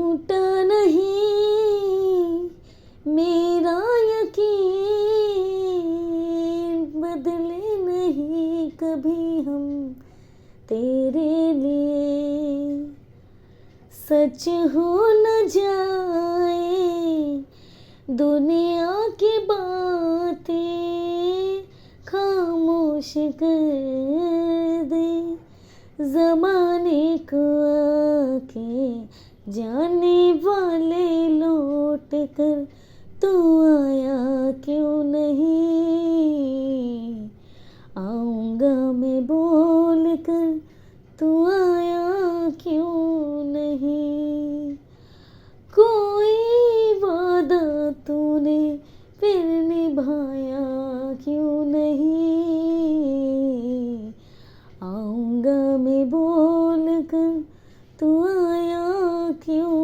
टूटा नहीं मेरा यकीन, बदले नहीं कभी हम तेरे लिए। सच हो न जाए दुनिया की बातें, खामोश कर दे ज़माने को आके, जाने वाले लौट कर तू आया क्यों नहीं। आऊँगा मैं बोल कर तू आया क्यों नहीं। कोई वादा तूने फिर निभाया क्यों नहीं। आऊँगा मैं बोल कर तू आया क्यों